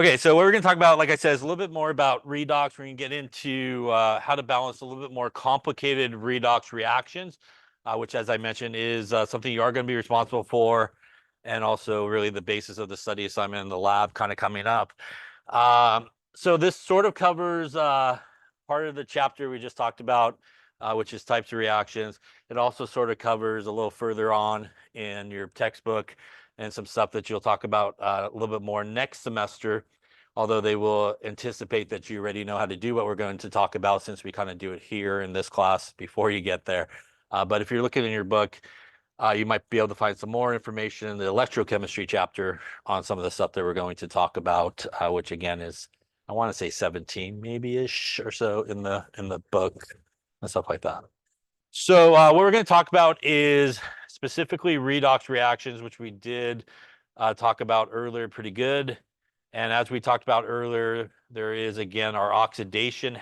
Okay, so what we're going to talk about, like I said, is a little bit more about redox. We're going to get into how to balance a little bit more complicated redox reactions, which, as I mentioned, is something you are going to be responsible for, and also really the basis of the study assignment in the lab kind of coming up. So this sort of covers part of the chapter we just talked about, which is types of reactions. It also sort of covers a little further on in your textbook and some stuff that you'll talk about a little bit more next semester, although they will anticipate that you already know how to do what we're going to talk about since we kind of do it here in this class before you get there. But if you're looking in your book, you might be able to find some more information in the electrochemistry chapter on some of the stuff that we're going to talk about, which again is, I want to say 17 maybe-ish or so in the book and stuff like that. So what we're going to talk about is specifically redox reactions, which we did talk about earlier pretty good. And as we talked about earlier, there is, again, our oxidation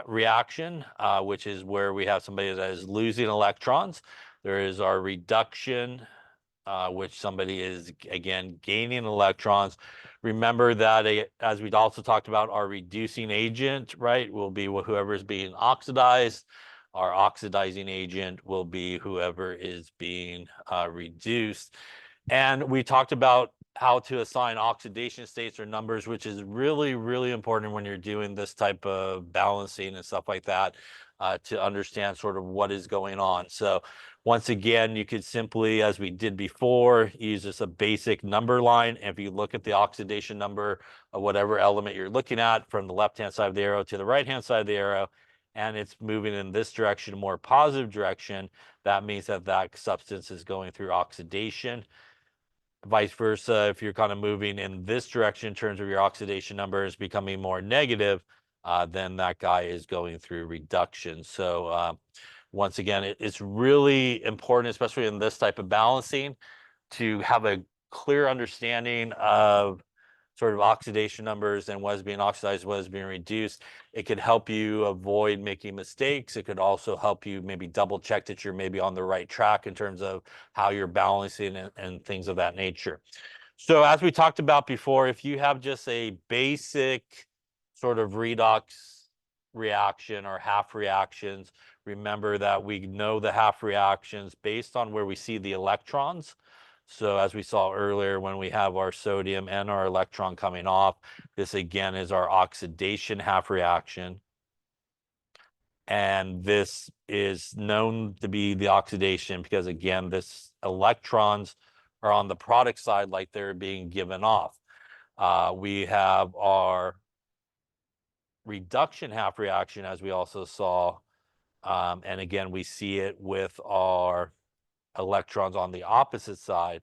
reaction, which is where we have somebody that is losing electrons. There is our reduction, which somebody is, again, gaining electrons. Remember that, as we also talked about, our reducing agent, right, will be whoever is being oxidized. Our oxidizing agent will be whoever is being reduced. And we talked about how to assign oxidation states or numbers, which is really, really important when you're doing this type of balancing and stuff like that, to understand sort of what is going on. So once again, you could simply, as we did before, use just a basic number line. And if you look at the oxidation number of whatever element you're looking at from the left-hand side of the arrow to the right-hand side of the arrow, and it's moving in this direction, a more positive direction, that means that that substance is going through oxidation. Vice versa, if you're kind of moving in this direction in terms of your oxidation numbers becoming more negative, then that guy is going through reduction. So once again, it's really important, especially in this type of balancing, to have a clear understanding of sort of oxidation numbers and what is being oxidized, what is being reduced. It could help you avoid making mistakes. It could also help you maybe double check that you're maybe on the right track in terms of how you're balancing and things of that nature. So as we talked about before, if you have just a basic sort of redox reaction or half reactions, remember that we know the half reactions based on where we see the electrons. So as we saw earlier, when we have our sodium and our electron coming off, this again is our oxidation half reaction. And this is known to be the oxidation because, again, this electrons are on the product side like they're being given off. We have our reduction half reaction, as we also saw. And again, we see it with our electrons on the opposite side,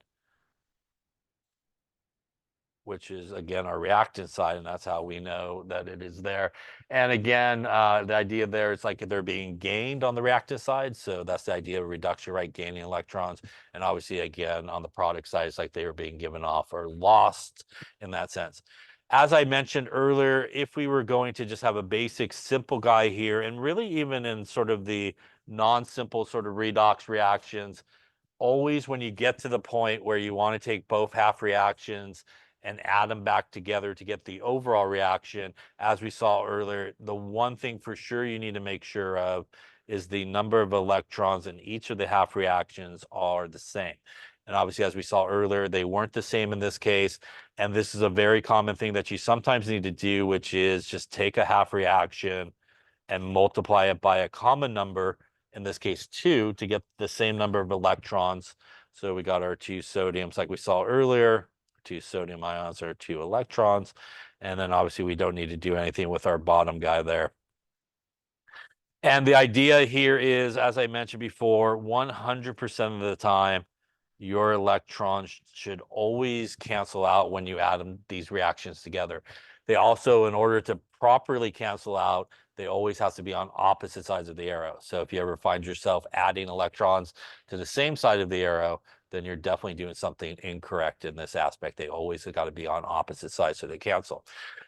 which is, again, our reactant side, and that's how we know that it is there. And again, the idea there is like they're being gained on the reactant side, so that's the idea of reduction, right? Gaining electrons. And obviously, again, on the product side, it's like they were being given off or lost in that sense. As I mentioned earlier, if we were going to just have a basic simple guy here, and really even in sort of the non-simple sort of redox reactions, always when you get to the point where you want to take both half reactions and add them back together to get the overall reaction, as we saw earlier, the one thing for sure you need to make sure of is the number of electrons in each of the half reactions are the same. And obviously, as we saw earlier, they weren't the same in this case. And this is a very common thing that you sometimes need to do, which is just take a half reaction and multiply it by a common number, in this case 2, to get the same number of electrons. So we got our 2 sodiums like we saw earlier. 2 sodium ions are 2 electrons. And then obviously we don't need to do anything with our bottom guy there. And the idea here is, as I mentioned before, 100% of the time, your electrons should always cancel out when you add these reactions together. They also, in order to properly cancel out, they always have to be on opposite sides of the arrow. So if you ever find yourself adding electrons to the same side of the arrow, then you're definitely doing something incorrect in this aspect. They always have got to be on opposite sides so they cancel.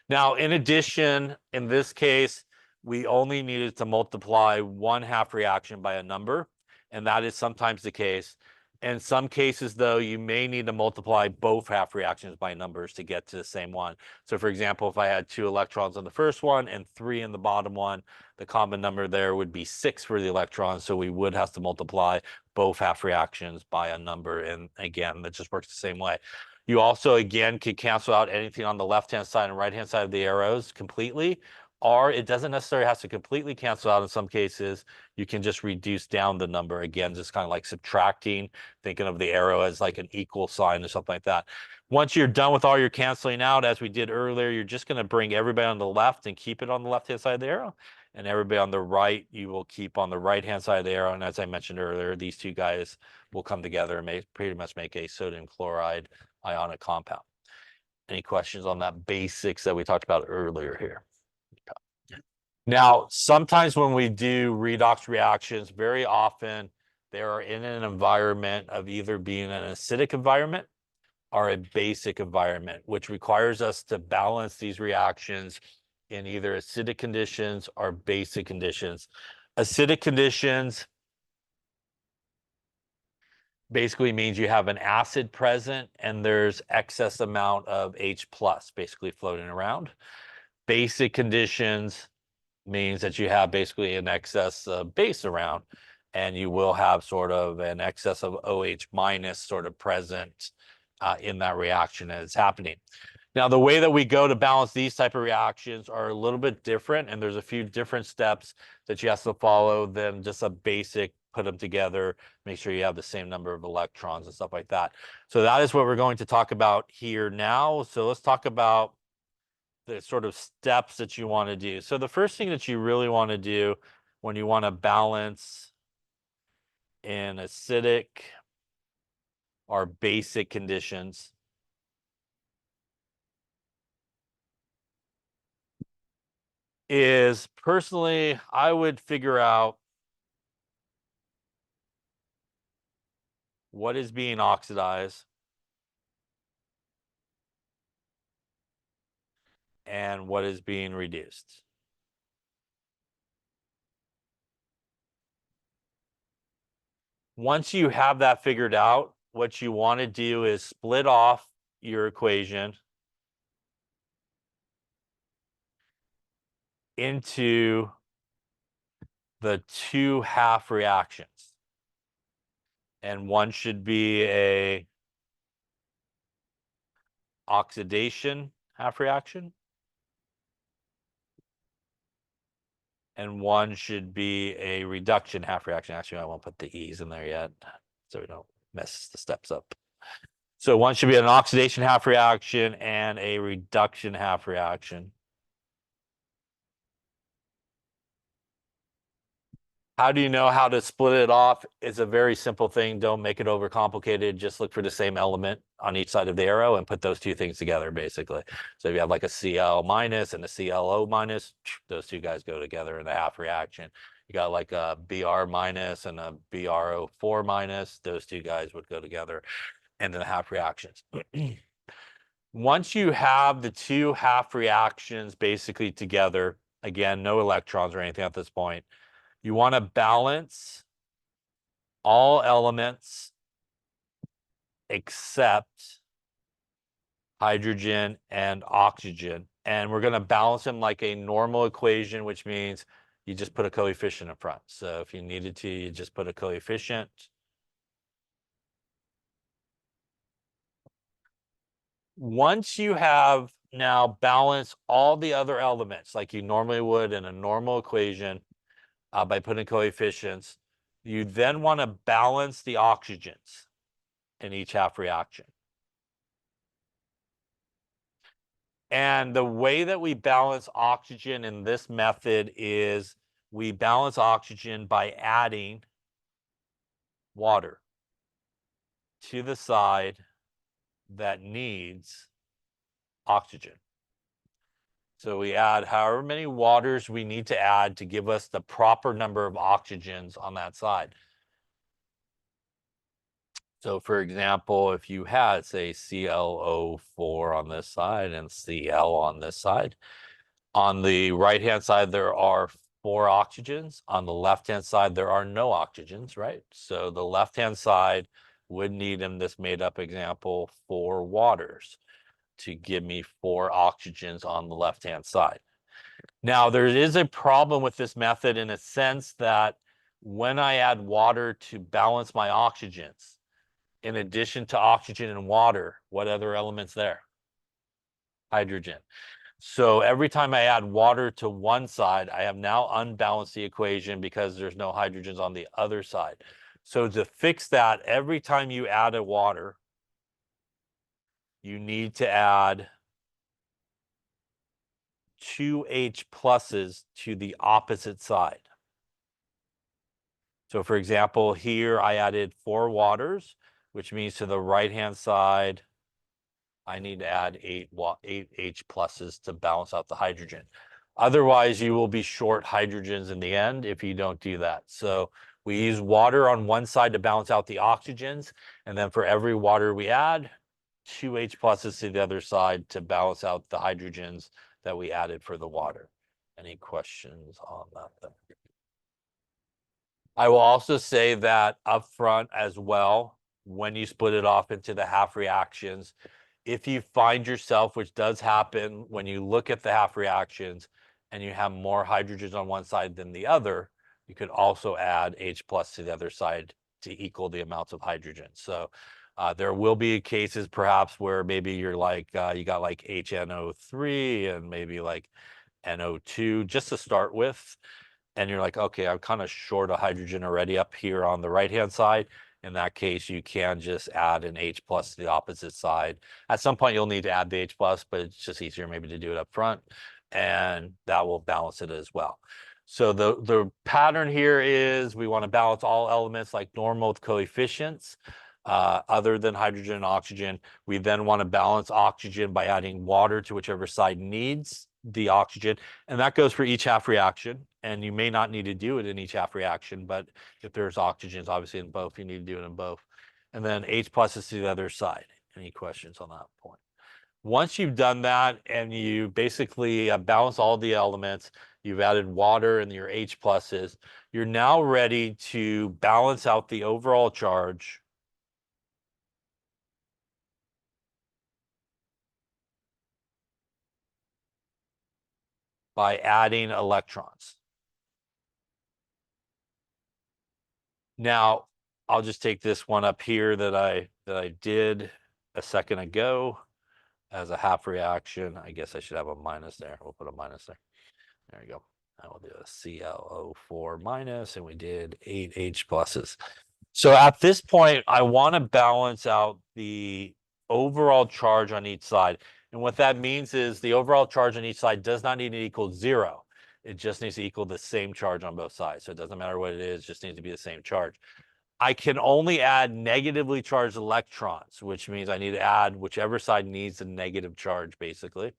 Now, in addition, in this case, we only needed to multiply one half reaction by a number, and that is sometimes the case. In some cases, though, you may need to multiply both half reactions by numbers to get to the same one. So for example, if I had 2 electrons in the first one and 3 in the bottom one, the common number there would be 6 for the electrons. So we would have to multiply both half reactions by a number. And again, that just works the same way. You also, again, could cancel out anything on the left-hand side and right-hand side of the arrows completely, or it doesn't necessarily have to completely cancel out in some cases. You can just reduce down the number. Again, just kind of like subtracting, thinking of the arrow as like an equal sign or something like that. Once you're done with all your canceling out, as we did earlier, you're just going to bring everybody on the left and keep it on the left-hand side of the arrow. And everybody on the right, you will keep on the right-hand side of the arrow. And as I mentioned earlier, these two guys will come together and pretty much make a sodium chloride ionic compound. Any questions on that basics that we talked about earlier here? Now, sometimes when we do redox reactions, very often they are in an environment of either being an acidic environment or a basic environment, which requires us to balance these reactions in either acidic conditions or basic conditions. Acidic conditions basically means you have an acid present and there's excess amount of H plus basically floating around. Basic conditions means that you have basically an excess of base around, and you will have sort of an excess of OH minus sort of present in that reaction as it's happening. Now, the way that we go to balance these type of reactions are a little bit different, and there's a few different steps that you have to follow than just a basic put them together, make sure you have the same number of electrons and stuff like that. So that is what we're going to talk about here now. So let's talk about the sort of steps that you want to do. So the first thing that you really want to do when you want to balance in acidic or basic conditions is, personally, I would figure out what is being oxidized and what is being reduced. Once you have that figured out, what you want to do is split off your equation into the 2 half reactions. And one should be a oxidation half reaction, and one should be a reduction half reaction. Actually, I won't put the E's in there yet, so we don't mess the steps up. So one should be an oxidation half reaction and a reduction half reaction. How do you know how to split it off? It's a very simple thing. Don't make it overcomplicated. Just look for the same element on each side of the arrow and put those two things together, basically. So if you have like a Cl minus and a ClO minus, those two guys go together in the half reaction. You got like a Br minus and a BrO4 minus, those two guys would go together in the half reactions. Once you have the 2 half reactions basically together, again, no electrons or anything at this point, you want to balance all elements except hydrogen and oxygen. And we're going to balance them like a normal equation, which means you just put a coefficient in front. So if you needed to, you just put a coefficient. Once you have now balanced all the other elements like you normally would in a normal equation, by putting coefficients, you then want to balance the oxygens in each half reaction. And the way that we balance oxygen in this method is we balance oxygen by adding water to the side that needs oxygen. So we add however many waters we need to add to give us the proper number of oxygens on that side. So for example, if you had, say, ClO4 on this side and Cl on this side, on the right-hand side, there are 4 oxygens. On the left-hand side, there are no oxygens, right? So the left-hand side would need in this made up example 4 waters to give me 4 oxygens on the left-hand side. Now, there is a problem with this method in a sense that when I add water to balance my oxygens, in addition to oxygen and water, what other elements there? Hydrogen. So every time I add water to one side, I have now unbalanced the equation because there's no hydrogens on the other side. So to fix that, every time you add a water, you need to add 2 H pluses to the opposite side. So for example, here I added 4 waters, which means to the right-hand side, I need to add 8 H pluses to balance out the hydrogen. Otherwise, you will be short hydrogens in the end if you don't do that. So we use water on one side to balance out the oxygens, and then for every water we add, 2 H pluses to the other side to balance out the hydrogens that we added for the water. Any questions on that? I will also say that up front as well, when you split it off into the half reactions, if you find yourself, which does happen when you look at the half reactions and you have more hydrogens on one side than the other, you could also add H plus to the other side to equal the amounts of hydrogen. So there will be cases perhaps where maybe you're like, you got like HNO3 and maybe like NO2 just to start with. And you're like, okay, I'm kind of short of hydrogen already up here on the right-hand side. In that case, you can just add an H plus to the opposite side. At some point, you'll need to add the H plus, but it's just easier maybe to do it up front, and that will balance it as well. So the pattern here is we want to balance all elements like normal with coefficients other than hydrogen and oxygen. We then want to balance oxygen by adding water to whichever side needs the oxygen, and that goes for each half reaction. And you may not need to do it in each half reaction, but if there's oxygens obviously in both, you need to do it in both. And then H plus is to the other side. Any questions on that point? Once you've done that and you basically balance all the elements, you've added water and your H pluses, you're now ready to balance out the overall charge by adding electrons. Now, I'll just take this one up here that I did a second ago as a half reaction. I guess I should have a minus there. We'll put a minus there. There you go. I will do a ClO4 minus, and we did 8 H pluses. So at this point, I want to balance out the overall charge on each side. And what that means is the overall charge on each side does not need to equal 0. It just needs to equal the same charge on both sides. So it doesn't matter what it is, just needs to be the same charge. I can only add negatively charged electrons, which means I need to add whichever side needs a negative charge, basically.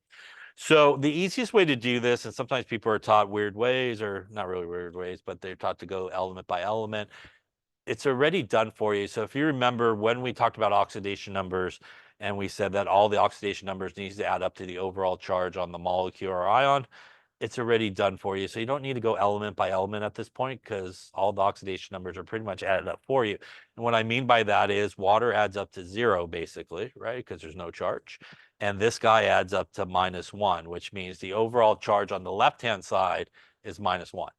So the easiest way to do this, and sometimes people are taught weird ways, or not really weird ways, but they're taught to go element by element. It's already done for you. So if you remember when we talked about oxidation numbers, and we said that all the oxidation numbers needs to add up to the overall charge on the molecule or ion, it's already done for you. So you don't need to go element by element at this point because all the oxidation numbers are pretty much added up for you. And what I mean by that is water adds up to 0 basically, right? Because there's no charge. And this guy adds up to -1, which means the overall charge on the left-hand side is -1.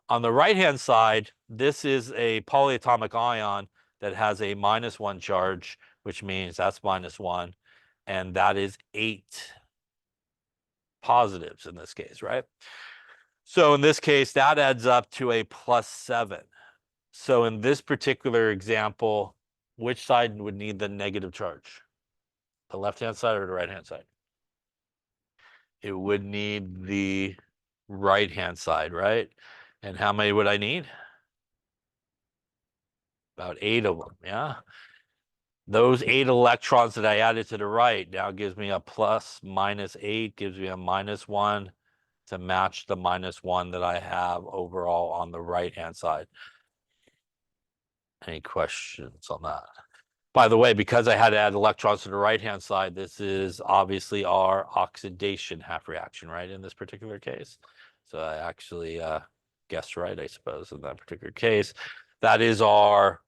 On the right-hand side, this is a polyatomic ion that has a -1 charge, which means that's -1. And that is 8 positives in this case, right? So in this case, that adds up to a +7. So in this particular example, which side would need the negative charge? The left-hand side or the right-hand side? It would need the right-hand side, right? And how many would I need? About 8 of them, yeah? Those 8 electrons that I added to the right now gives me a plus -8, gives me a -1 to match the -1 that I have overall on the right-hand side. Any questions on that? By the way, because I had to add electrons to the right-hand side, this is obviously our oxidation half reaction, right, in this particular case. So I actually guessed right, I suppose, in that particular case. That is our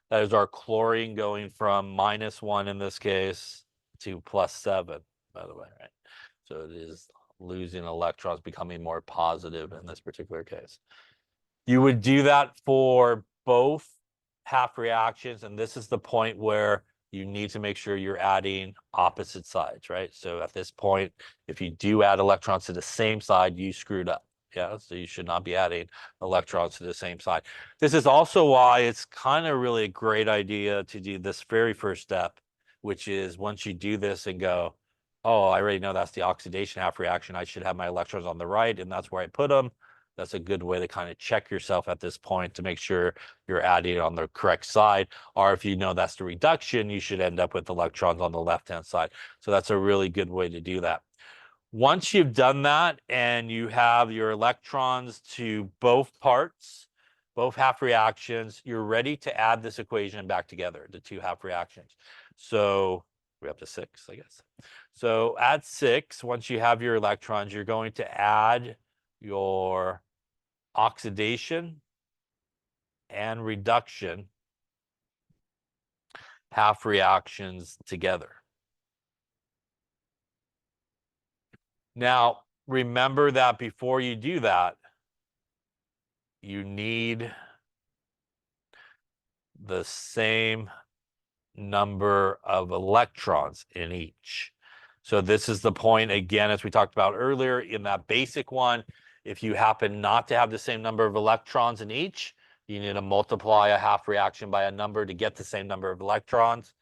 That is our chlorine going from -1 in this case to +7, by the way, right? So it is losing electrons, becoming more positive in this particular case. You would do that for both half reactions, and this is the point where you need to make sure you're adding opposite sides, right? So at this point, if you do add electrons to the same side, you screwed up. Yeah, so you should not be adding electrons to the same side. This is also why it's kind of really a great idea to do this very first step, which is once you do this and go, oh, I already know that's the oxidation half reaction, I should have my electrons on the right, and that's where I put them. That's a good way to kind of check yourself at this point to make sure you're adding on the correct side. Or if you know that's the reduction, you should end up with electrons on the left-hand side. So that's a really good way to do that. Once you've done that and you have your electrons to both parts, both half reactions, you're ready to add this equation back together, the two half reactions. So we're up to 6, I guess. So at 6, once you have your electrons, you're going to add your oxidation and reduction half reactions together. Now, remember that before you do that, you need the same number of electrons in each. So this is the point, again, as we talked about earlier, in that basic one, if you happen not to have the same number of electrons in each, you need to multiply a half reaction by a number to get the same number of electrons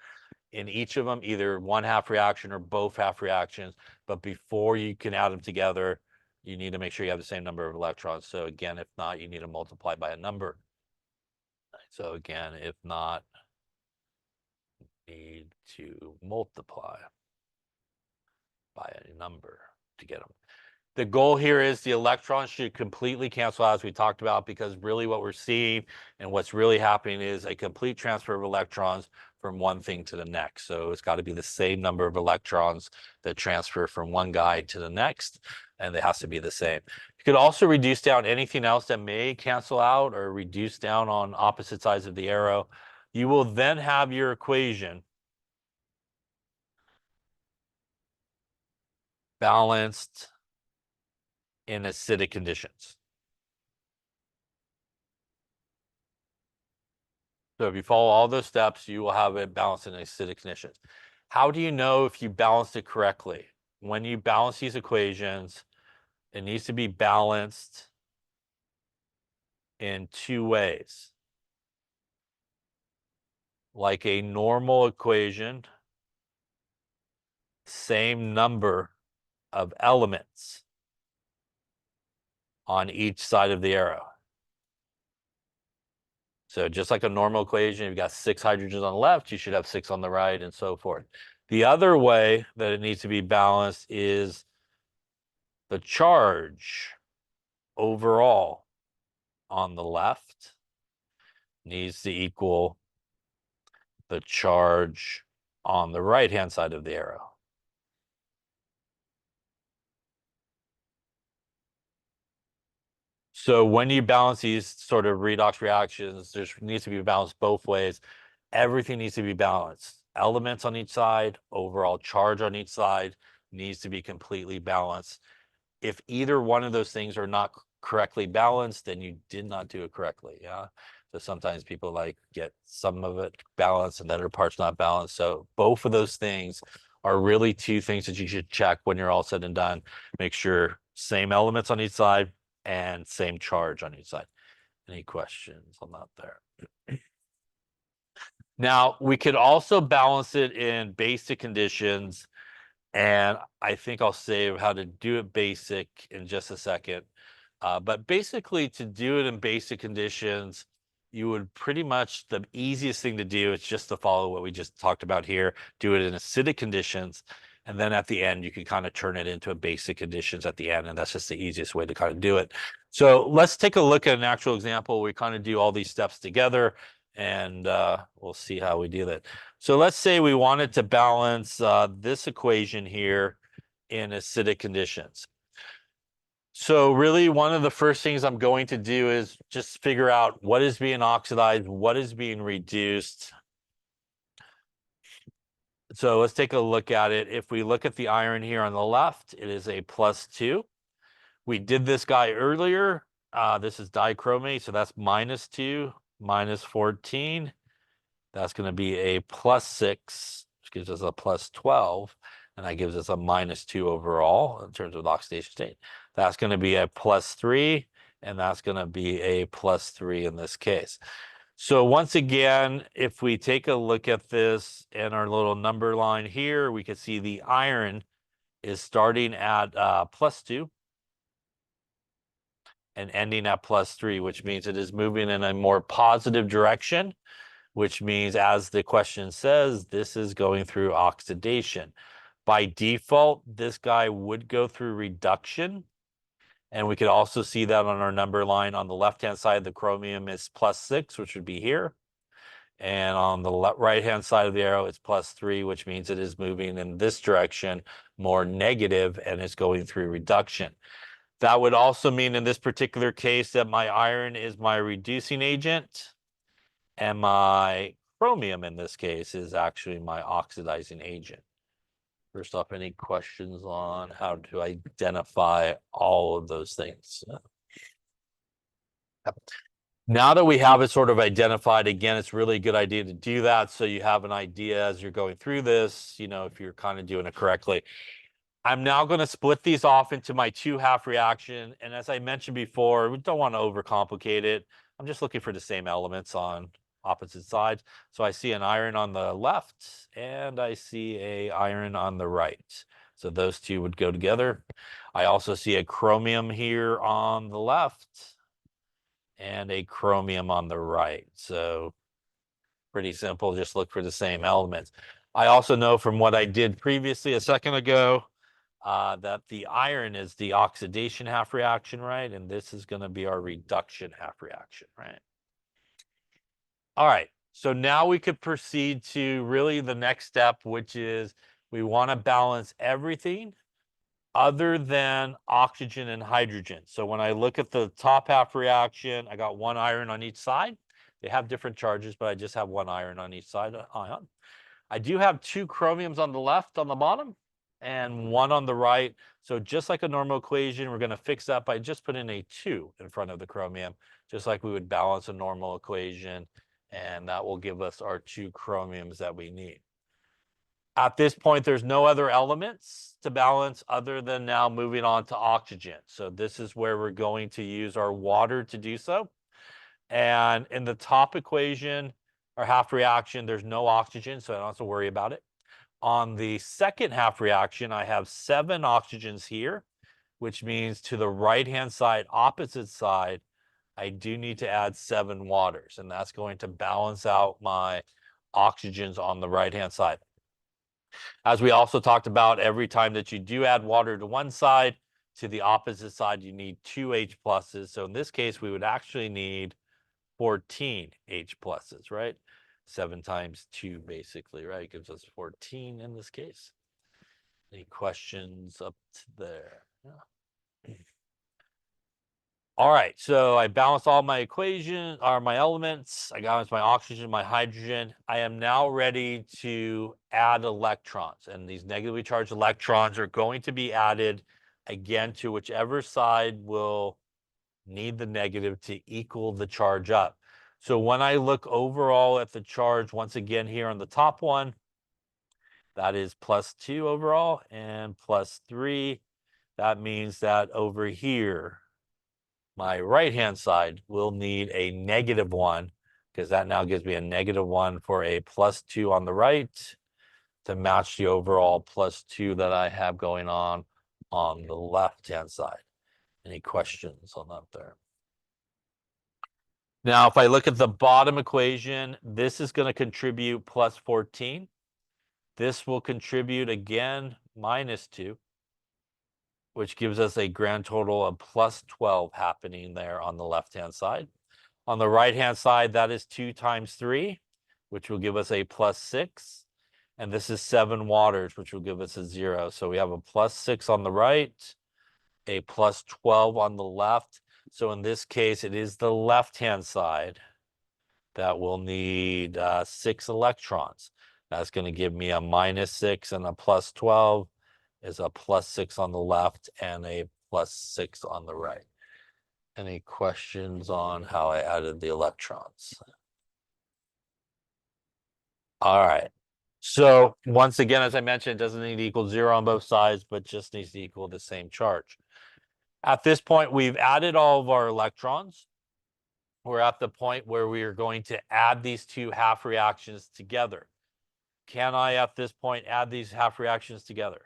in each of them, either one half reaction or both half reactions. But before you can add them together, you need to make sure you have the same number of electrons. So again, if not, you need to multiply by a number. So again, if not, need to multiply by a number to get them. The goal here is the electrons should completely cancel out, as we talked about, because really what we're seeing and what's really happening is a complete transfer of electrons from one thing to the next. So it's got to be the same number of electrons that transfer from one guy to the next, and it has to be the same. You could also reduce down anything else that may cancel out or reduce down on opposite sides of the arrow. You will then have your equation balanced in acidic conditions. So if you follow all those steps, you will have it balanced in acidic conditions. How do you know if you balanced it correctly? When you balance these equations, it needs to be balanced in 2 ways. Like a normal equation, same number of elements on each side of the arrow. So just like a normal equation, you've got 6 hydrogens on the left, you should have 6 on the right, and so forth. The other way that it needs to be balanced is the charge overall on the left needs to equal the charge on the right-hand side of the arrow. So when you balance these sort of redox reactions, there needs to be balanced both ways. Everything needs to be balanced. Elements on each side, overall charge on each side needs to be completely balanced. If either one of those things are not correctly balanced, then you did not do it correctly. Yeah. So sometimes people like get some of it balanced and the other part's not balanced. So both of those things are really 2 things that you should check when you're all said and done. Make sure same elements on each side and same charge on each side. Any questions on that there? Now, we could also balance it in basic conditions, and I think I'll say how to do it basic in just a second. But basically, to do it in basic conditions, you would pretty much, the easiest thing to do is just to follow what we just talked about here, do it in acidic conditions. And then at the end, you can kind of turn it into a basic conditions at the end. And that's just the easiest way to kind of do it. So let's take a look at an actual example. We kind of do all these steps together, and we'll see how we do that. So let's say we wanted to balance this equation here in acidic conditions. So really one of the first things I'm going to do is just figure out what is being oxidized, what is being reduced. So let's take a look at it. If we look at the iron here on the left, it is a +2. We did this guy earlier. This is dichromate, so that's -2, -14. That's going to be a +6, which gives us a +12. And that gives us a -2 overall in terms of oxidation state. That's going to be a +3, and that's going to be a +3 in this case. So once again, if we take a look at this in our little number line here, we can see the iron is starting at +2 and ending at +3, which means it is moving in a more positive direction, which means, as the question says, this is going through oxidation. By default, this guy would go through reduction. And we could also see that on our number line on the left-hand side, the chromium is +6, which would be here. And on the right-hand side of the arrow, it's +3, which means it is moving in this direction, more negative, and it's going through reduction. That would also mean in this particular case that my iron is my reducing agent, and my chromium in this case is actually my oxidizing agent. First off, any questions on how to identify all of those things? Now that we have it sort of identified, again, it's really a good idea to do that so you have an idea as you're going through this, if you're kind of doing it correctly. I'm now going to split these off into my 2 half reaction. And as I mentioned before, we don't want to overcomplicate it. I'm just looking for the same elements on opposite sides. So I see an iron on the left and I see a iron on the right. So those two would go together. I also see a chromium here on the left and a chromium on the right. So pretty simple, just look for the same elements. I also know from what I did previously a second ago that the iron is the oxidation half reaction, right? And this is going to be our reduction half reaction, right? All right, so now we could proceed to really the next step, which is we want to balance everything other than oxygen and hydrogen. So when I look at the top half reaction, I got 1 iron on each side. They have different charges, but I just have 1 iron on each side ion. I do have 2 chromiums on the left on the bottom and 1 on the right. So just like a normal equation, we're going to fix that by just putting a 2 in front of the chromium, just like we would balance a normal equation. And that will give us our 2 chromiums that we need. At this point, there's no other elements to balance other than now moving on to oxygen. So this is where we're going to use our water to do so. And in the top equation, our half reaction, there's no oxygen, so I don't have to worry about it. On the second half reaction, I have 7 oxygens here, which means to the right-hand side, opposite side, I do need to add 7 waters, and that's going to balance out my oxygens on the right-hand side. As we also talked about, every time that you do add water to one side, to the opposite side, you need 2 H pluses. So in this case, we would actually need 14 H pluses, right? 7 times 2, basically, right? It gives us 14 in this case. Any questions up to there? Yeah. All right, so I balanced all my equations, or my elements. I balanced my oxygen, my hydrogen. I am now ready to add electrons. And these negatively charged electrons are going to be added, again, to whichever side will need the negative to equal the charge up. So when I look overall at the charge, once again, here on the top one, that is +2 overall and +3. That means that over here, my right-hand side will need a -1 because that now gives me a -1 for a +2 on the right to match the overall +2 that I have going on the left-hand side. Any questions on that there? Now, if I look at the bottom equation, this is going to contribute +14. This will contribute again -2, which gives us a grand total of +12 happening there on the left-hand side. On the right-hand side, that is 2 times 3, which will give us a +6. And this is 7 waters, which will give us a 0. So we have a +6 on the right a plus 12 on the left. So in this case, it is the left-hand side that will need 6 electrons. That's going to give me a -6, and a plus 12 is a plus 6 on the left and a plus 6 on the right. Any questions on how I added the electrons? All right. So once again, as I mentioned, it doesn't need to equal 0 on both sides, but just needs to equal the same charge. At this point, we've added all of our electrons. We're at the point where we are going to add these two half reactions together. Can I, at this point, add these half reactions together?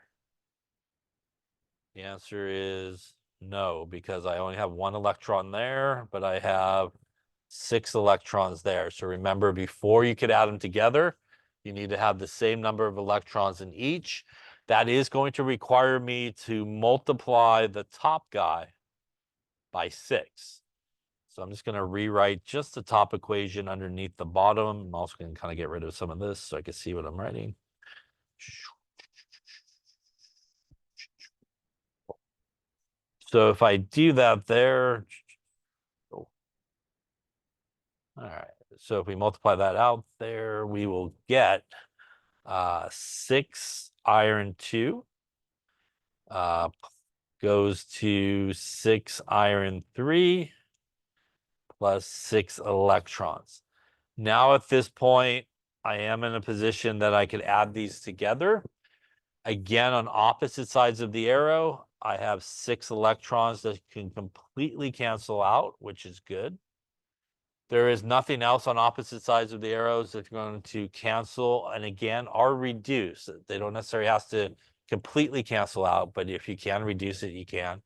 The answer is no, because I only have 1 electron there, but I have 6 electrons there. So remember, before you could add them together, you need to have the same number of electrons in each. That is going to require me to multiply the top guy by 6. So I'm just going to rewrite just the top equation underneath the bottom. I'm also going to kind of get rid of some of this so I can see what I'm writing. So if I do that there, all right. So if we multiply that out there, we will get 6 iron 2 goes to 6 iron 3 plus 6 electrons. Now at this point, I am in a position that I could add these together. Again, on opposite sides of the arrow, I have 6 electrons that can completely cancel out, which is good. There is nothing else on opposite sides of the arrows that's going to cancel, and again, are reduced. They don't necessarily have to completely cancel out, but if you can reduce it, you can.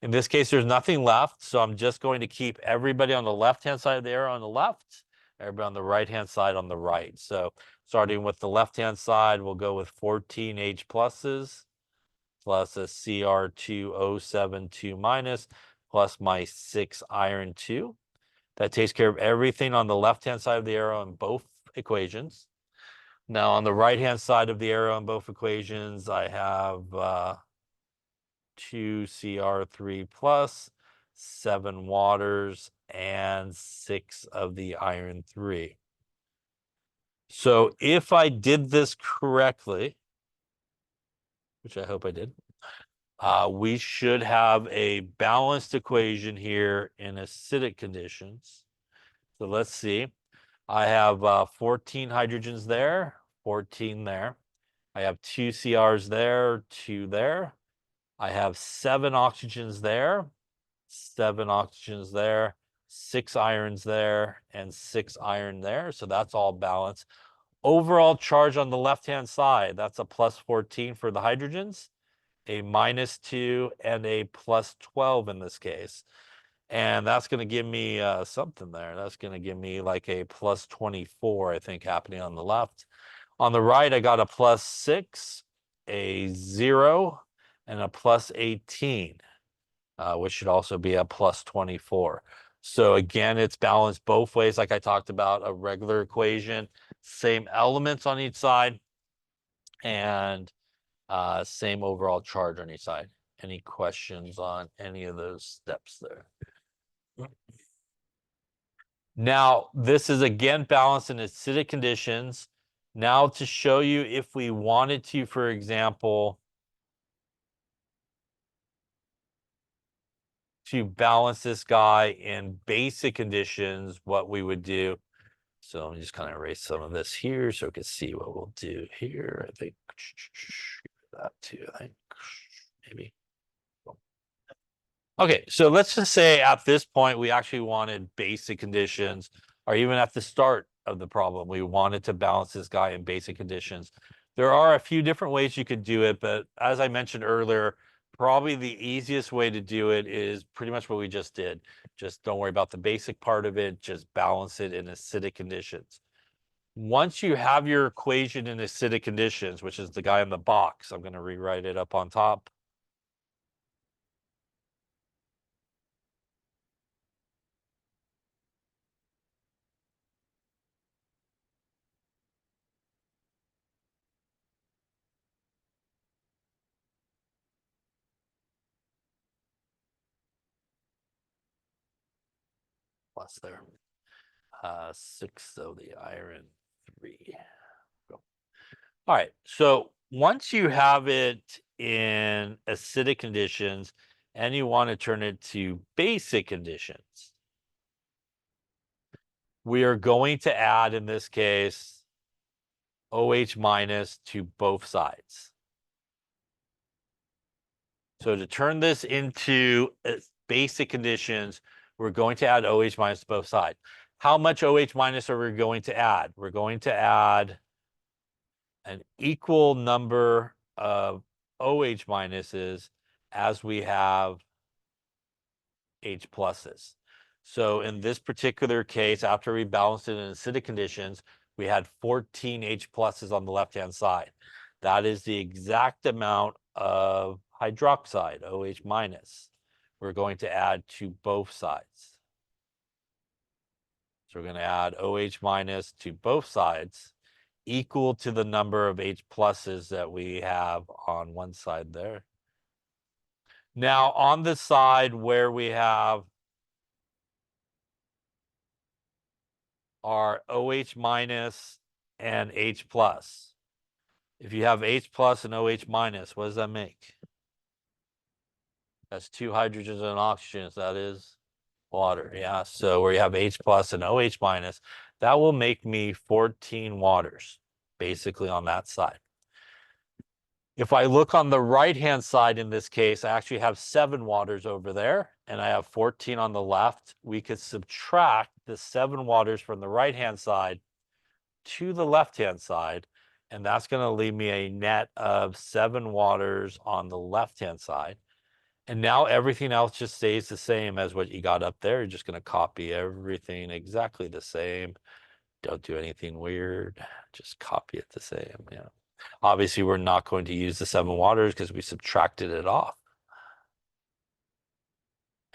In this case, there's nothing left, so I'm just going to keep everybody on the left-hand side of the arrow on the left, everybody on the right-hand side on the right. So starting with the left-hand side, we'll go with 14 H pluses plus a Cr2O72 minus plus my 6 iron 2. That takes care of everything on the left-hand side of the arrow in both equations. Now on the right-hand side of the arrow in both equations, I have 2 Cr3 plus, 7 waters, and 6 of the iron 3. So if I did this correctly, which I hope I did, we should have a balanced equation here in acidic conditions. So let's see. I have 14 hydrogens there, 14 there. I have 2 Crs there, 2 there. I have 7 oxygens there, 7 oxygens there, 6 irons there, and 6 iron there. So that's all balanced. Overall charge on the left-hand side, that's a plus 14 for the hydrogens, a -2, and a plus 12 in this case. And that's going to give me something there. That's going to give me like a plus 24, I think, happening on the left. On the right, I got a plus 6, a 0, and a plus 18, which should also be a plus 24. So again, it's balanced both ways, like I talked about, a regular equation, same elements on each side, and same overall charge on each side. Any questions on any of those steps there? Now, this is again balanced in acidic conditions. Now to show you if we wanted to, for example, to balance this guy in basic conditions, what we would do. So let me just kind of erase some of this here so we can see what we'll do here. I think that too, I think maybe. Okay, so let's just say at this point we actually wanted basic conditions, or even at the start of the problem, we wanted to balance this guy in basic conditions. There are a few different ways you could do it, but as I mentioned earlier, probably the easiest way to do it is pretty much what we just did. Just don't worry about the basic part of it, just balance it in acidic conditions. Once you have your equation in acidic conditions, which is the guy in the box, I'm going to rewrite it up on top. plus there. 6 of the iron, 3. Go. All right, so once you have it in acidic conditions and you want to turn it to basic conditions, we are going to add, in this case, OH minus to both sides. So to turn this into basic conditions, we're going to add OH minus to both sides. How much OH minus are we going to add? We're going to add an equal number of OH minuses as we have H pluses. So in this particular case, after we balanced it in acidic conditions, we had 14 H pluses on the left-hand side. That is the exact amount of hydroxide, OH minus, we're going to add to both sides. So we're going to add OH minus to both sides, equal to the number of H pluses that we have on one side there. Now, on the side where we have our OH minus and H plus, if you have H plus and OH minus, what does that make? That's 2 hydrogens and oxygens. That is water. Yeah. So where you have H plus and OH minus, that will make me 14 waters, basically on that side. If I look on the right-hand side in this case, I actually have 7 waters over there, and I have 14 on the left. We could subtract the 7 waters from the right-hand side to the left-hand side, and that's going to leave me a net of 7 waters on the left-hand side. And now everything else just stays the same as what you got up there. You're just going to copy everything exactly the same. Don't do anything weird. Just copy it the same. Yeah. Obviously, we're not going to use the 7 waters because we subtracted it off.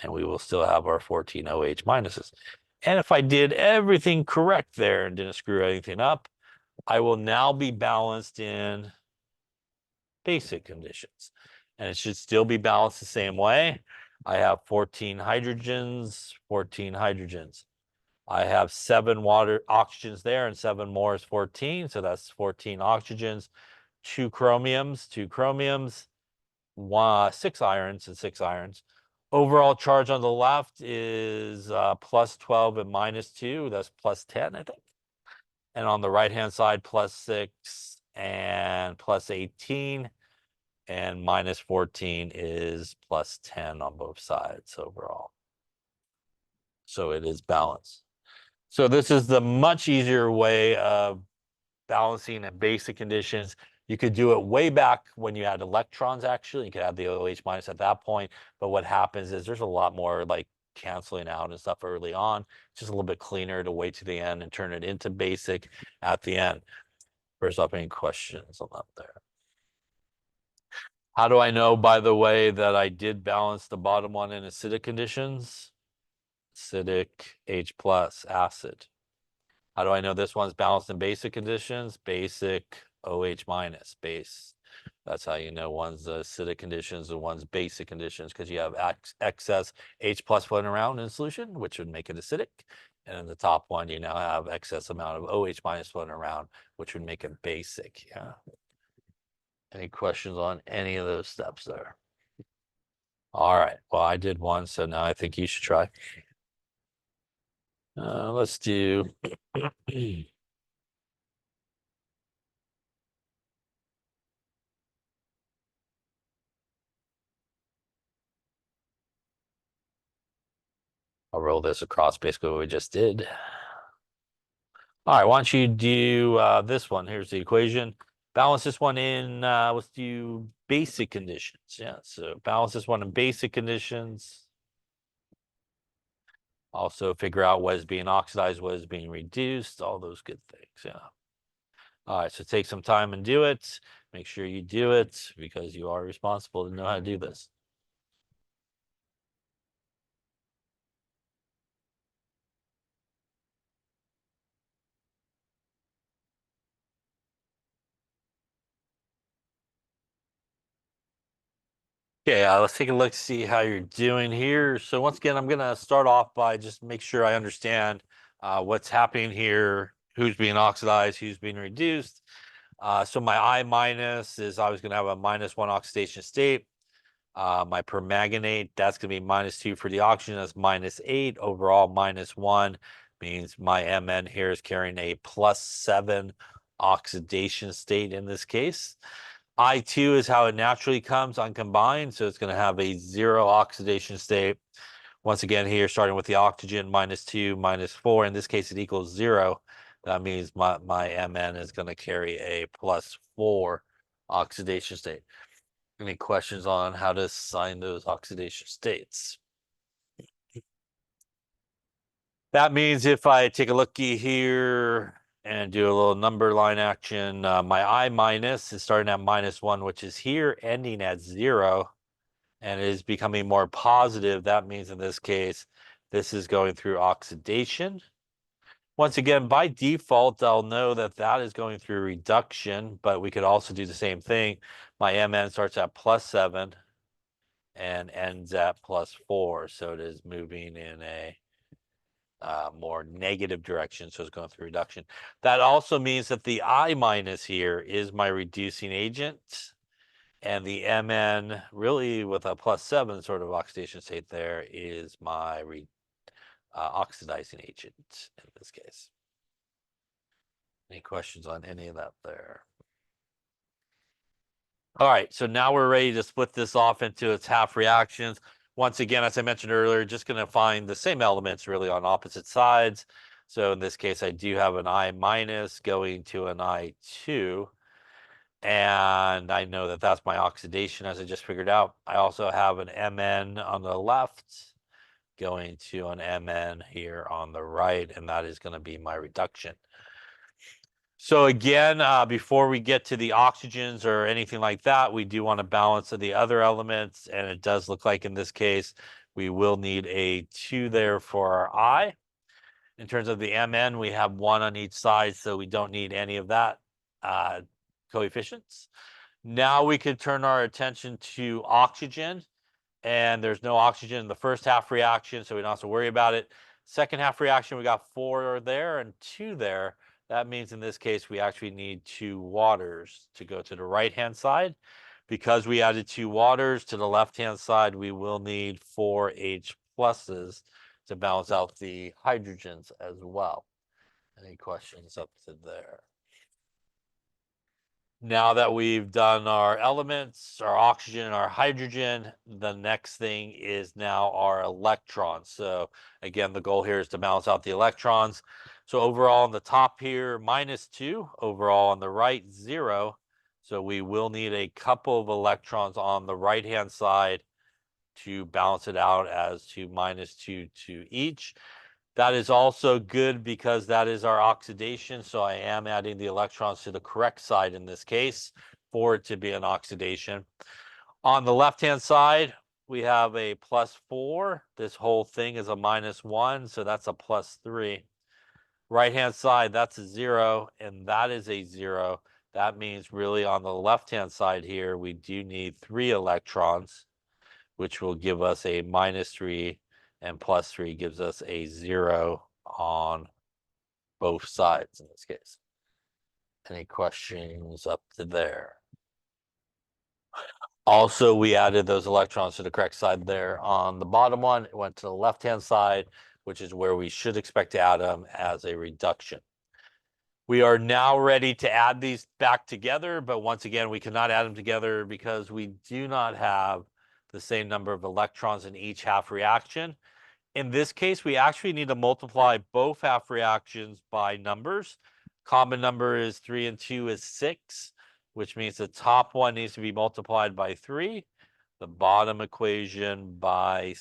And we will still have our 14 OH minuses. And if I did everything correct there and didn't screw anything up, I will now be balanced in basic conditions. And it should still be balanced the same way. I have 14 hydrogens, 14 hydrogens. I have 7 water oxygens there, and 7 more is 14. So that's 14 oxygens, 2 chromiums, 2 chromiums, 6 irons and 6 irons. Overall charge on the left is plus 12 and minus 2. That's plus 10, I think. And on the right-hand side, plus 6 and plus 18. And minus 14 is plus 10 on both sides overall. So it is balanced. So this is the much easier way of balancing in basic conditions. You could do it way back when you had electrons, actually. You could have the OH minus at that point. But what happens is there's a lot more like canceling out and stuff early on. It's just a little bit cleaner to wait to the end and turn it into basic at the end. First off, any questions on that there? How do I know, by the way, that I did balance the bottom one in acidic conditions? Acidic, H plus, acid. How do I know this one's balanced in basic conditions? Basic, OH minus, base. That's how you know one's acidic conditions and one's basic conditions, because you have excess H plus floating around in solution, which would make it acidic. And in the top one, you now have excess amount of OH minus floating around, which would make it basic. Yeah. Any questions on any of those steps there? All right. Well, I did one, so now I think you should try. Let's do. I'll roll this across basically what we just did. All right, why don't you do this one? Here's the equation. Balance this one in, let's do basic conditions. Yeah, so balance this one in basic conditions. Also figure out what is being oxidized, what is being reduced, all those good things, yeah. All right, so take some time and do it. Make sure you do it because you are responsible to know how to do this. Okay, let's take a look, see how you're doing here. So once again, I'm gonna start off by just make sure I understand what's happening here, who's being oxidized, who's being reduced. So my I minus is always gonna have a -1 oxidation state. My permanganate, that's gonna be -2 for the oxygen, that's -8. Overall, -1 means my Mn here is carrying a +7 oxidation state in this case. I2 is how it naturally comes uncombined, so it's going to have a 0 oxidation state. Once again, here, starting with the oxygen, -2, -4. In this case, it equals 0. That means my Mn is going to carry a +4 oxidation state. Any questions on how to assign those oxidation states? That means if I take a looky here and do a little number line action, my I minus is starting at -1, which is here, ending at 0, and is becoming more positive. That means in this case, this is going through oxidation. Once again, by default, I'll know that that is going through reduction, but we could also do the same thing. My Mn starts at +7 and ends at +4, so it is moving in a more negative direction, so it's going through reduction. That also means that the I minus here is my reducing agent, and the Mn, really with a +7 sort of oxidation state there, is my oxidizing agent in this case. Any questions on any of that there? All right, so now we're ready to split this off into its half reactions. Once again, as I mentioned earlier, just going to find the same elements really on opposite sides. So in this case, I do have an I minus going to an I2. And I know that that's my oxidation, as I just figured out. I also have an Mn on the left going to an Mn here on the right, and that is going to be my reduction. So again, before we get to the oxygens or anything like that, we do want to balance the other elements, and it does look like in this case, we will need a 2 there for our I. In terms of the Mn, we have 1 on each side, so we don't need any of that coefficients. Now we could turn our attention to oxygen, and there's no oxygen in the first half reaction, so we don't have to worry about it. Second half reaction, we got 4 there and 2 there. That means in this case, we actually need 2 waters to go to the right-hand side. Because we added 2 waters to the left-hand side, we will need 4 H pluses to balance out the hydrogens as well. Any questions up to there? Now that we've done our elements, our oxygen, and our hydrogen, the next thing is now our electrons. So again, the goal here is to balance out the electrons. So overall on the top here, -2. Overall on the right, 0. So we will need a couple of electrons on the right-hand side to balance it out as to -2 to each. That is also good because that is our oxidation. So I am adding the electrons to the correct side in this case for it to be an oxidation. On the left-hand side, we have a +4. This whole thing is a -1, so that's a +3. Right-hand side, that's a 0, and that is a 0. That means really on the left-hand side here, we do need 3 electrons, which will give us a -3, and +3 gives us a 0 on both sides in this case. Any questions up to there? Also, we added those electrons to the correct side there on the bottom one. It went to the left-hand side, which is where we should expect to add them as a reduction. We are now ready to add these back together, but once again, we cannot add them together because we do not have the same number of electrons in each half reaction. In this case, we actually need to multiply both half reactions by numbers. Common number is 3 and 2 is 6, which means the top one needs to be multiplied by 3. The bottom equation by,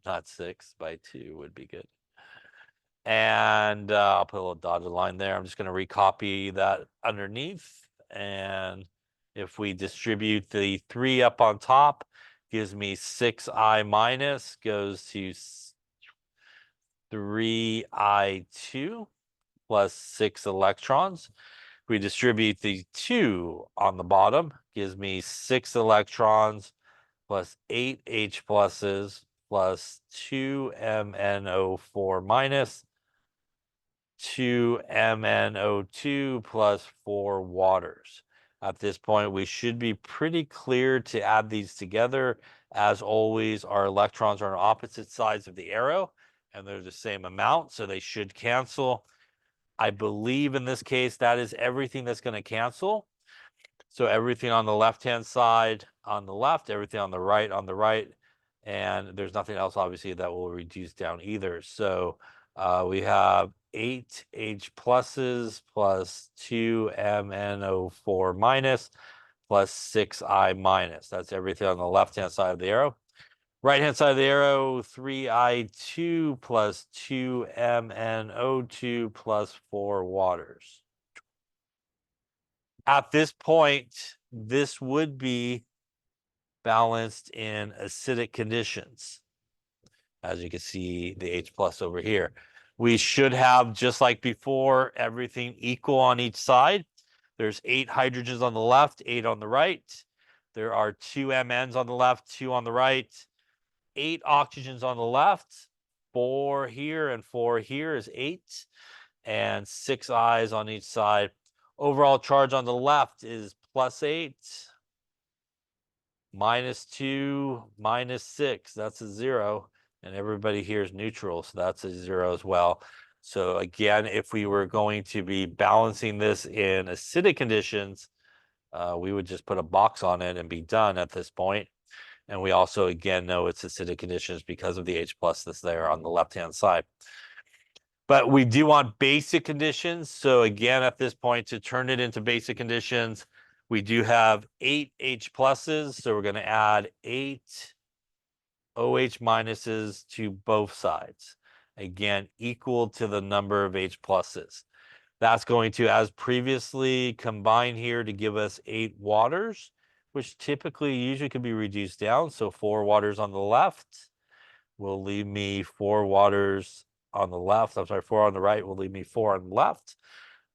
not 6, by 2 would be good. And I'll put a little dotted line there. I'm just going to recopy that underneath. And if we distribute the 3 up on top, gives me 6I minus, goes to 3I2 plus 6 electrons. We distribute the 2 on the bottom, gives me 6 electrons plus 8 H pluses plus 2 MnO4 minus 2 MnO2 plus 4 waters. At this point, we should be pretty clear to add these together. As always, our electrons are on opposite sides of the arrow, and they're the same amount, so they should cancel. I believe in this case, that is everything that's going to cancel. So everything on the left-hand side on the left, everything on the right, and there's nothing else, obviously, that will reduce down either. So we have 8 H pluses plus 2 MnO4 minus plus 6 I minus. That's everything on the left-hand side of the arrow. Right-hand side of the arrow, 3I2 plus 2 MnO2 plus 4 waters. At this point, this would be balanced in acidic conditions. As you can see, the H plus over here. We should have, just like before, everything equal on each side. There's 8 hydrogens on the left, 8 on the right. There are 2 Mns on the left, 2 on the right. 8 oxygens on the left, 4 here and 4 here is 8, and 6 I's on each side. Overall charge on the left is +8, -2, -6. That's a 0. And everybody here is neutral, so that's a 0 as well. So again, if we were going to be balancing this in acidic conditions, we would just put a box on it and be done at this point. And we also, again, know it's acidic conditions because of the H plus that's there on the left-hand side. But we do want basic conditions. So again, at this point, to turn it into basic conditions, we do have 8 H pluses. So we're going to add 8 OH minuses to both sides. Again, equal to the number of H pluses. That's going to, as previously, combine here to give us 8 waters, which typically usually can be reduced down. So 4 waters on the left will leave me 4 waters on the left. I'm sorry, 4 on the right will leave me 4 on the left.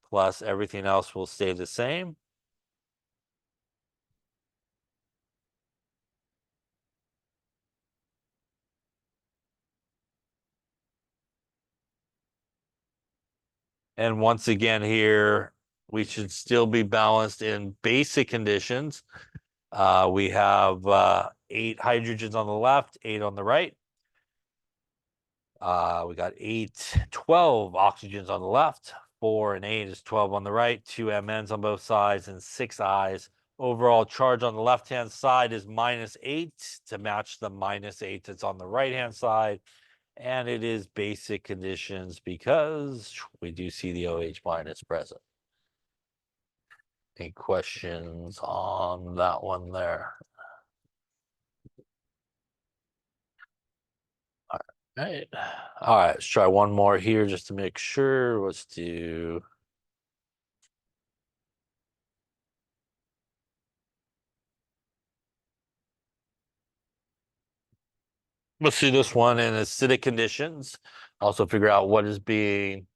Plus everything else will stay the same. And once again here, we should still be balanced in basic conditions. We have 8 hydrogens on the left, 8 on the right. We got 12 oxygens on the left, 4 and 8 is 12 on the right, 2 Mns on both sides, and 6 Is. Overall charge on the left-hand side is -8 to match the -8 that's on the right-hand side. And it is basic conditions because we do see the OH minus present. Any questions on that one there? Right. All right, let's try one more here just to make sure. Let's do. Let's do this one in acidic conditions. Also figure out what is being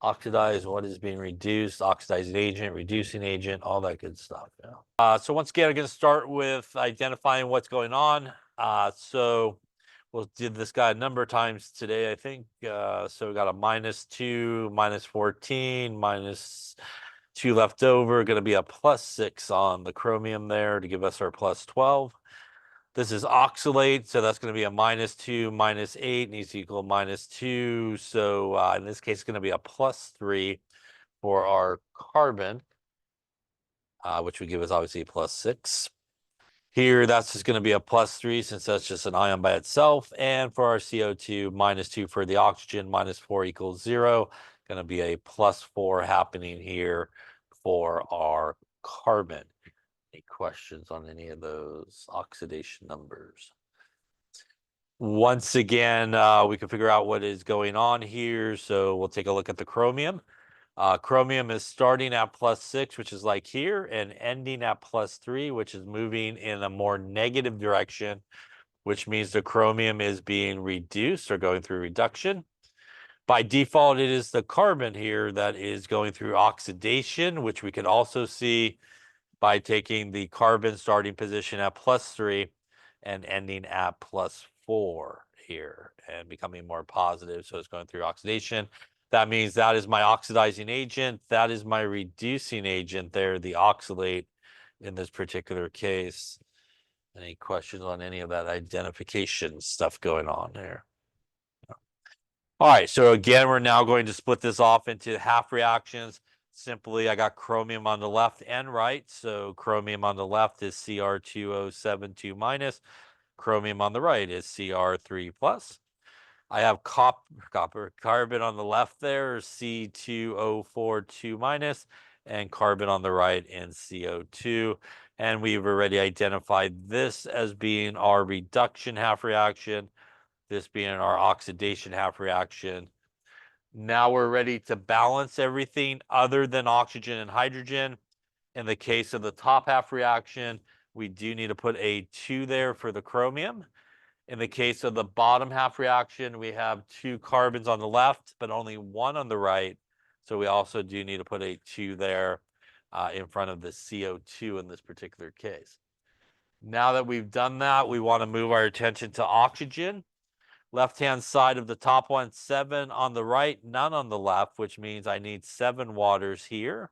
oxidized, what is being reduced, oxidizing agent, reducing agent, all that good stuff. Yeah. So once again, I'm going to start with identifying what's going on. So we'll do this guy a number of times today, I think. So we got a -2, -14, -2 left over, going to be a +6 on the chromium there to give us our +12. This is oxalate, so that's going to be a -2, -8 needs to equal -2. So in this case, it's going to be a +3 for our carbon, which would give us obviously a +6. Here, that's just going to be a +3 since that's just an ion by itself. And for our CO2, -2 for the oxygen, -4 equals 0. Going to be a +4 happening here for our carbon. Any questions on any of those oxidation numbers? Once again, we can figure out what is going on here. So we'll take a look at the chromium. Chromium is starting at +6, which is like here, and ending at +3, which is moving in a more negative direction, which means the chromium is being reduced or going through reduction. By default, it is the carbon here that is going through oxidation, which we can also see by taking the carbon starting position at +3 and ending at +4 here and becoming more positive. So it's going through oxidation. That means that is my oxidizing agent. That is my reducing agent there, the oxalate in this particular case. Any questions on any of that identification stuff going on there? All right, so again, we're now going to split this off into half reactions. Simply, I got chromium on the left and right. So chromium on the left is Cr2O72 minus. Chromium on the right is Cr3 plus. I have carbon on the left there, C2O42 minus, and carbon on the right in CO2. And we've already identified this as being our reduction half reaction, this being our oxidation half reaction. Now we're ready to balance everything other than oxygen and hydrogen. In the case of the top half reaction, we do need to put a 2 there for the chromium. In the case of the bottom half reaction, we have 2 carbons on the left, but only 1 on the right. So we also do need to put a 2 there in front of the CO2 in this particular case. Now that we've done that, we want to move our attention to oxygen. Left-hand side of the top one, 7 on the right, none on the left, which means I need 7 waters here.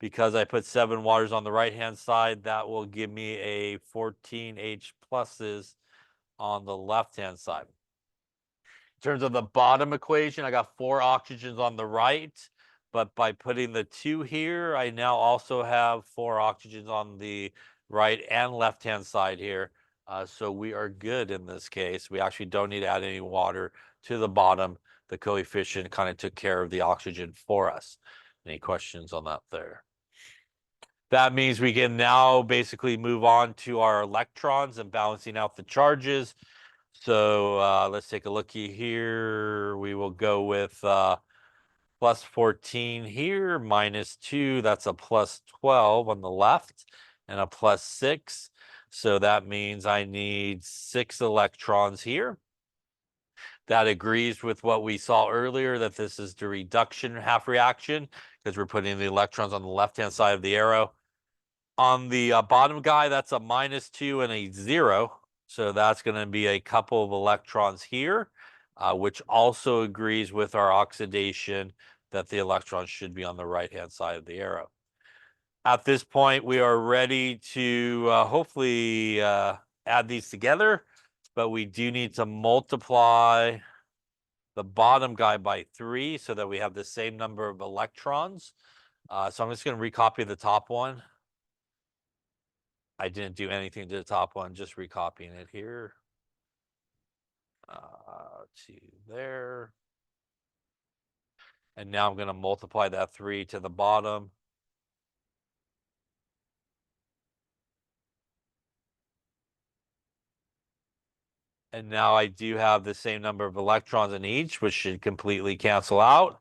Because I put 7 waters on the right-hand side, that will give me a 14 H pluses on the left-hand side. In terms of the bottom equation, I got 4 oxygens on the right, but by putting the 2 here, I now also have 4 oxygens on the right and left-hand side here. So we are good in this case. We actually don't need to add any water to the bottom. The coefficient kind of took care of the oxygen for us. Any questions on that there? That means we can now basically move on to our electrons and balancing out the charges. So let's take a looky here. We will go with plus 14 here, minus 2. That's a plus 12 on the left and a plus 6. So that means I need 6 electrons here. That agrees with what we saw earlier, that this is the reduction half reaction, because we're putting the electrons on the left-hand side of the arrow. On the bottom guy, that's a minus 2 and a 0. So that's going to be a couple of electrons here, which also agrees with our oxidation that the electrons should be on the right-hand side of the arrow. At this point, we are ready to hopefully add these together, but we do need to multiply the bottom guy by 3 so that we have the same number of electrons. So I'm just going to recopy the top one. I didn't do anything to the top one, just recopying it here. To there. And now I'm going to multiply that 3 to the bottom. And now I do have the same number of electrons in each, which should completely cancel out.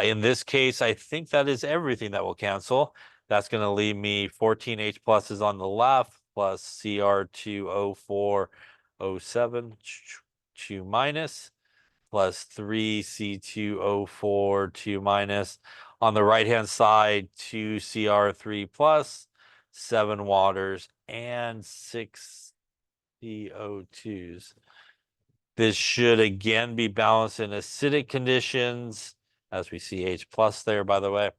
In this case, I think that is everything that will cancel. That's going to leave me 14 H pluses on the left, plus Cr2O4O7, 2 minus, plus 3 C2O4, 2 minus. On the right-hand side, 2 Cr3 plus, 7 waters, and 6 CO2s. This should again be balanced in acidic conditions, as we see H plus there, by the way.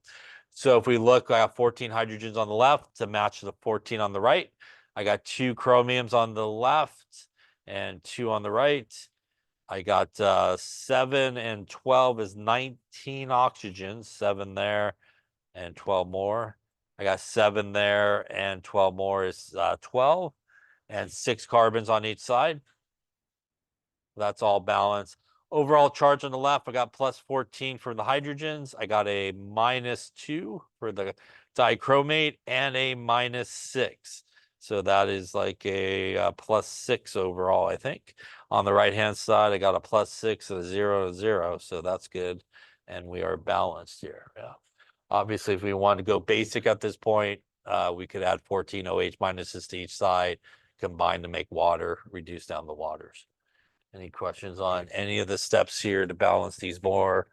So if we look, I have 14 hydrogens on the left to match the 14 on the right. I got 2 chromiums on the left and 2 on the right. I got 7 and 12 is 19 oxygens, 7 there and 12 more. I got 7 there and 12 more is 12, and 6 carbons on each side. That's all balanced. Overall charge on the left, I got plus 14 for the hydrogens. I got a minus 2 for the dichromate and a minus 6. So that is like a plus 6 overall, I think. On the right-hand side, I got a plus 6 and a 0 and 0. So that's good. And we are balanced here. Yeah. Obviously, if we want to go basic at this point, we could add 14 OH minuses to each side, combine to make water, reduce down the waters. Any questions on any of the steps here to balance these more